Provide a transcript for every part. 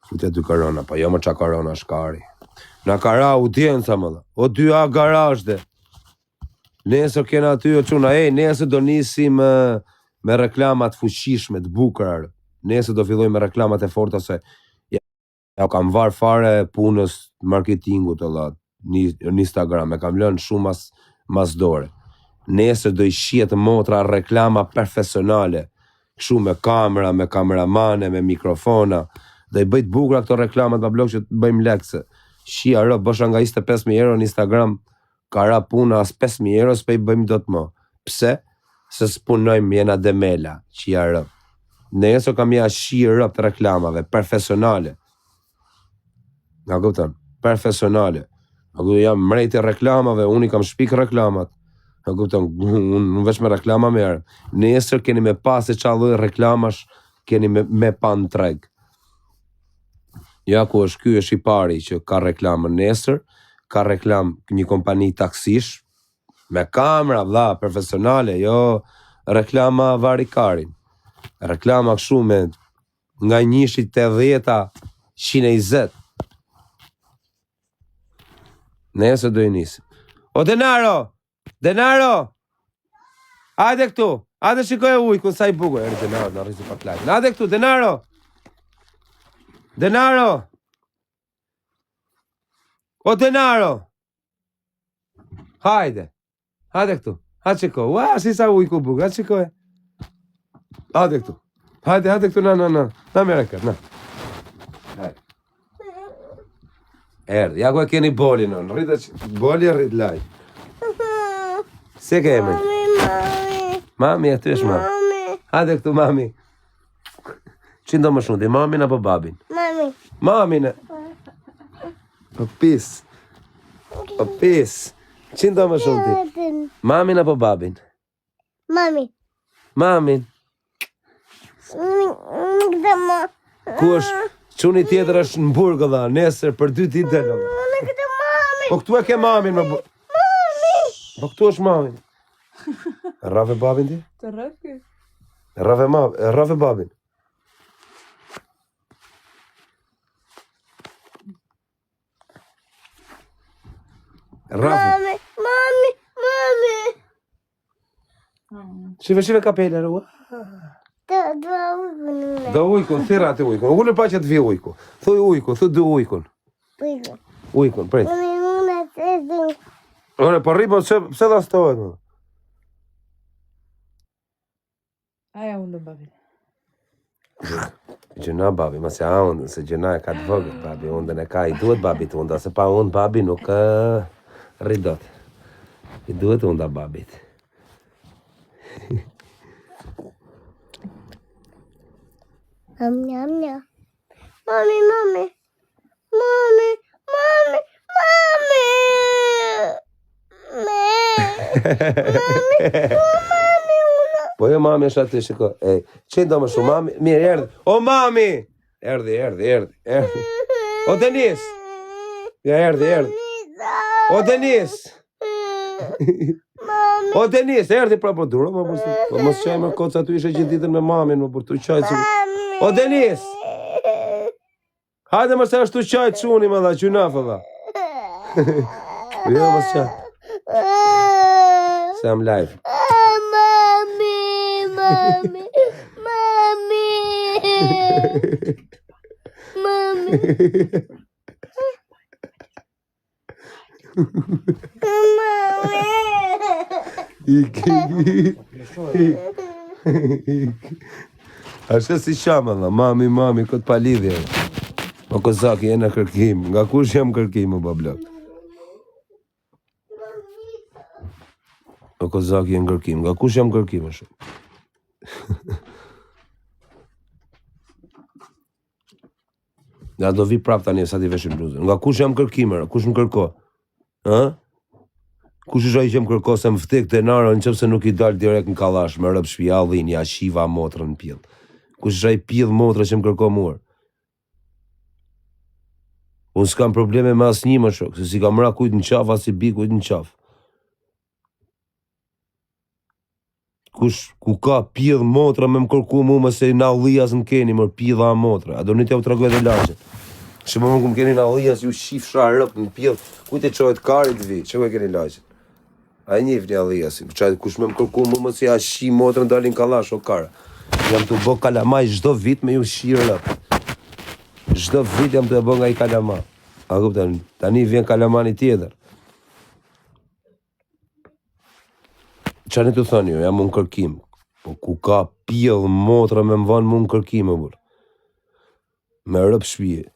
Fute dy korona, pa jo më qa korona shkari. Na kara audienca më dhe. O 2A garajde. Nesër kena aty o quna, nesër do nisim me reklamat fuqishme të bukrar. Nesër do filloj me reklamat e forta se ja kam var fare punës marketingut në Instagram, e kam lënë shumë mas dore. Nesër do i shiet motra reklama profesionale, kështu me kamera, me kameramane, me mikrofona, do i bëjt bukra këto reklamat pa blok që të bëjmë lekse. Shia rë, bësha nga 25.000 euro në Instagram, ka ra puna as 5.000 euro, s'pe i bëjmë do të më. Pse? Se s'punojmë jena demela, shia rë. Nesër kam ja shia rë të reklamave, profesionale. Nga kupton, profesionale. Ako jam mrejti reklamave, unë i kam shpik reklamat. Nga kupton, unë veç me reklama merë. Nesër keni me pas e qaloj reklamash, keni me pan treg. Ja ku është ky është i pari që ka reklamën nesër, ka reklam një kompani taksish, me kamera, vlla, profesionale, jo reklama varikarin. Reklama kështu me nga 1.80 120. Nesër do i nisim. O denaro! Denaro! Hajde këtu! Hajde shikoj ujkun sa i bukur. Eri denaro, në rrizi pak lajtë. Hajde këtu, denaro! Denaro! O denaro! Hajde! Hajde këtu! Hajde shikoj. Ua, si sa ujku bukur. Hajde shikoj. Hajde këtu. Hajde këtu, na. Na mere këtë, na. Hajde. Erdi, ja ku e keni boli non, boli rrit laj. Se kemi? Mami, aty është mami. Hajde këtu, mami. Që ndo më shumë, di mamin apo babin? Mami. Mamin. O pis. O pis. Që ndo më shumë ti? Mamin apo babin? Mami. Mamin. Ku është? Quni tjetër është në burgë dha, nesër për 2 ditë dhe në. Po këtu e ke mamin më burgë. Mami! Po këtu është mamin. Rave babin ti? Të rave. Rave babin. Rave. Mami. Shive kapele, rua. Do ujkun, thira atë ujkun. Ullë pa që të vi ujku. Thuj ujkun, thuj 2 ujkun. Ujkun, prejt. Ore, po rripo, pse da stohet? Aja unë do babin. Gjëna babi, ma se a unë, se gjëna e ka të vëgët babi, unë dhe ne ka, i duhet babi të unë, se pa unë babi nuk rridot. I duhet unë da babit. Mami. Po jo mami është aty, shiko. Që ndo më shumë, mami? Mirë, erdi. O mami! Erdi. O Denis! Ja, erdi. O Denis! O Denis, erdi pra po duro, po mos qaj më kocë aty ishe gjithë ditën me mamin, më për të qajtë që... O Denis! Hajde më se është të qajtë quni më dha, gjunafë dha. Jo, mos qaj. Se am live. Ashtë si shama dha, mami, këtë palidhje. O kozaki, e në kërkim. Nga kush jam kërkim, o bablak? O kozaki, e në kërkim. Nga kush jam kërkim, o shumë? Nga do vi prap tani, sa ti veshim bluzën. Nga kush jam kërkimera? Kush më kërko? Kush është ai që më kërko se më vdek denaro në qëpë se nuk i dalë direkt në kalash, me rëpë shpia allin, ja shiva motrën në pjellë. Kush është ai pjellë motrë që më kërko muar? Unë s'kam probleme me asë një më shok, se si kam ra kujt në qaf, as si bi kujt në qaf. ku ka pidh motra me më kërku mu më se na ullias më keni, mër pidha motra. A do një t'ja u tregoj dhe lagje. Që më ku më keni na ullias, ju shif sharëp në pidh, kujt e qohet karit vi, që ku e keni lagje? A e njif një ulliasin, kush me më kërku mu më se ja shi motra në dalin kalash o kara. Jam të bë kalamaj çdo vit me ju shirë rëp. Çdo vit jam të bë nga i kalama. A kupton, tani vjen kalamani tjetër. Çani të thoni ju, jam unë kërkim. Po ku ka pjell motra me më vanë mu në kërkim, e burë. Me rëp shpije.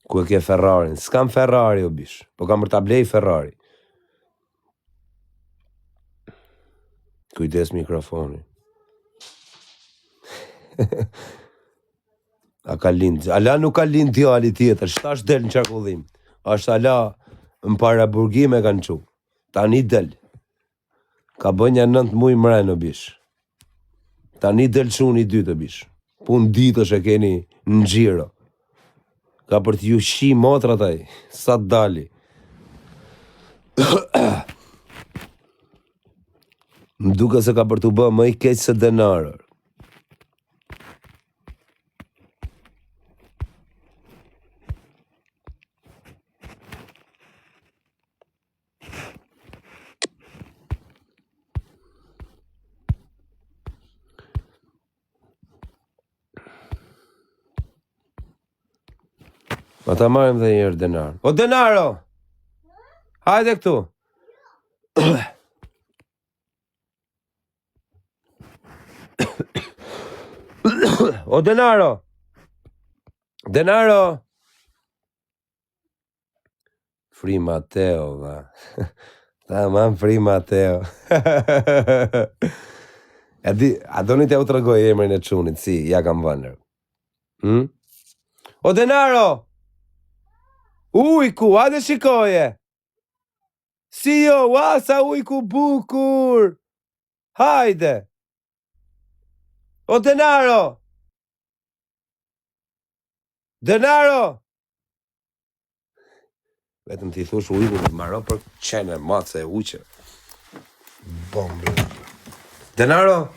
Ku e ke Ferrarin? S'kam Ferrari, o bish. Po kam për ta blej Ferrari. Kujdes mikrofoni. A ka lind, ala nuk ka lind djali tjetër, shtash del në qarkullim. Ashtë ala në para burgime kanë qu. Tani del. Ka bënja 9 muj mrejnë, o bish. Tani del qun i dytë, o bish. Pun ditësh e keni në gjiro. Ka për t'ju shi motra taj, sa t'dali. Më duke se ka për t'u bë më i keq se denarër. Ma ta marim dhe njerë denar. O denaro! Hajde këtu! O denaro! Denaro! Free Mateo, va. Ta man Free Mateo. A do një të u të regoj emrin e qunit, si, ja kam vënër. O denaro! Ujku, hajde shikoje! Si jo, sa ujku bukur! Hajde! O denaro! Denaro! Vetëm t'i thush ujku në maro për qene, mace e uqe. Bombe. Denaro!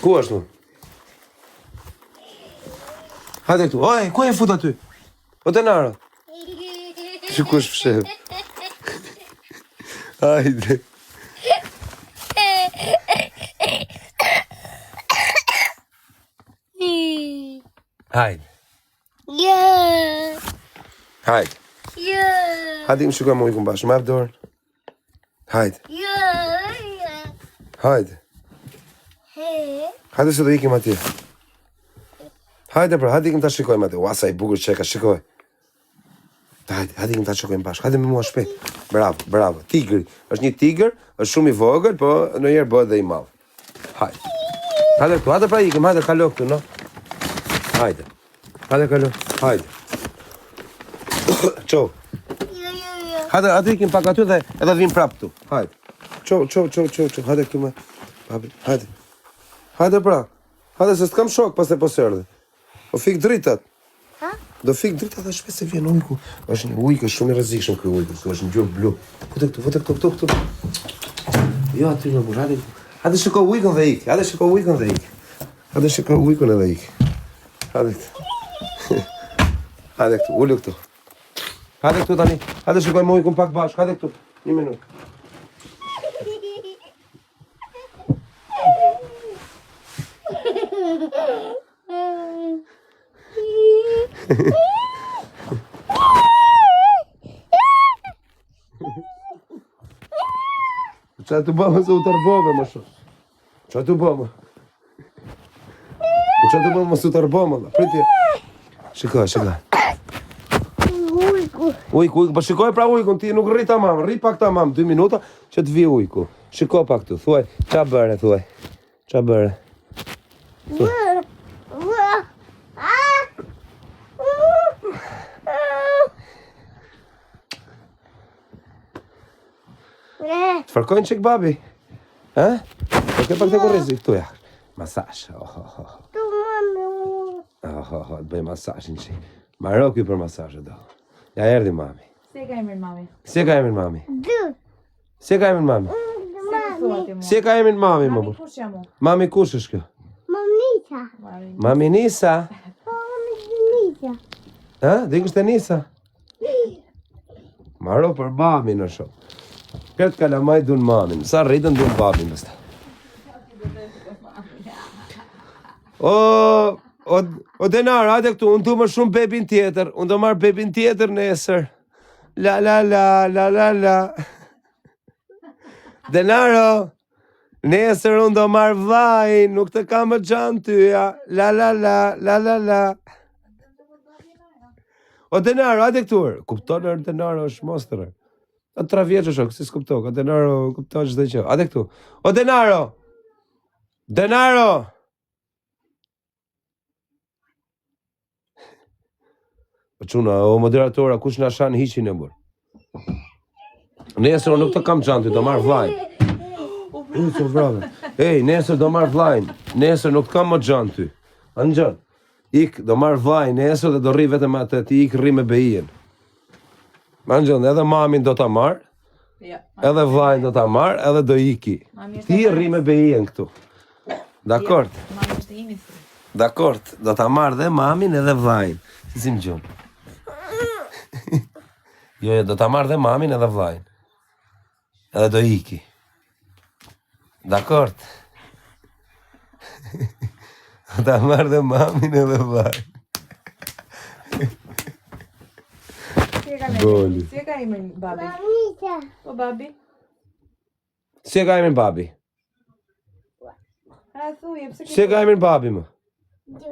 Ku është nu? Hajde këtu, oj, ku e fut aty? O denaro! Që ku është fshef? Hajde. Hajde. Hajde. Hajde më shikoj më ujkun bashkë, më avë dorën. Hajde. Hajde. Hajde se do ikim atje. Hajde pra, hajde ikim ta shikojmë atje. Ua, sa i bukur që ka shikoj. Hajde ikim ta shikojmë bashkë. Hajde me mua shpejt. Bravo, bravo. Tigri. Është një tigër, është shumë i vogël, po në njerë bëhet dhe i madh. Hajde. Hajde këtu, hajde pra ikim, hajde kalo këtu, no? Hajde. Hajde kalo, hajde. Qo. Hajde, aty ikim pak aty dhe edhe vim prap këtu. Hajde. Qo. Hajde këtu me. Hajde. Hajde pra. Hajde se s'kam shok pas e poserdhe. O fik dritat. Do fik dritat dhe shpes se vjen ujku. Është një ujkë shumë i rrezikshëm ky ujku, është një gjurë blu. Vete këtu. Jo aty në burr, hajde shiko ujkun dhe ik. Hajde shiko ujkun dhe ik. Hajde shiko ujkun edhe ik. Hajde këtu. Hajde këtu, ulu këtu. Hajde këtu tani. Hajde shikojmë ujkun pak bashkë. Hajde këtu. Një minutë. Qa të bëmë se u tërbome më shumë? Qa të bëmë? Qa të bëmë se u tërbome? Pritje. Shikoj. Ujku, pa shikoj pra ujkun, ti nuk rri tamam, rri pak tamam, 2 minuta që të vi ujku. Shikoj pak tu, thuaj, qa bëre, thuaj? Qa bëre? Të farkojnë qik babi? Ha? Po ke pak të kurrizi, këtu ja. Masaj, të bëj masaj në qik. Marro kjo për masaj do. Ja erdi mami. Si e ka emrin mami? Si ka emrin mami? Du. Si ka emrin mami? Si thua ti mua? Si ka emrin mami, më Mami burr? kush jam unë? Mami kush është kjo? Mamita. Mami. Mami Nisa. Mamita. Ha? Dhe kështë e Nisa? Maro për babin në shumë. Këtë kalamaj dun mamin. Sa rritën dun babin nësta. O Denar, hajde këtu, unë du më shumë bebin tjetër. Unë do marrë bebin tjetër nesër. La la la, la la la. Denaro, nesër unë do marrë vaj, nuk të kam më gjanë tyja. La la la, la la la. O Denaro, hajde këtu. Kuptonë Denaro është mostërë. A 3 vjeç është, si s'kupto, o Denaro kupton çdo gjë. Hajde këtu. O Denaro. Denaro. Po çuna, o moderatora, kush na shan hiqin e burr. Nesër unë nuk të kam xhanti, do marr vllajin. So bravo. Ej, nesër do marr vllajin. Nesër nuk kam më xhan ty. Anxhan. Ik, do marr vllajin nesër dhe do rri vetëm atë, ti ik rri me beien. Anxhan, edhe mamin do ta marr, Ja. edhe vllajin do ta marr, edhe do iki. Mami është Ti e rri me beien këtu. Dakord. Mami është imi. Dakord, do ta marr dhe mamin edhe vllajin. Si më gjon. Jo, do ta marr dhe mamin edhe vllajin. Edhe do iki. Dakord. Do ta marr dhe mamin edhe vllajin. Si e ka Boli. emrin? Si e ka emrin babi? Mamita. Po babi? Si e ka emrin babi? A thuje pse Si e ka emrin babi më? Du.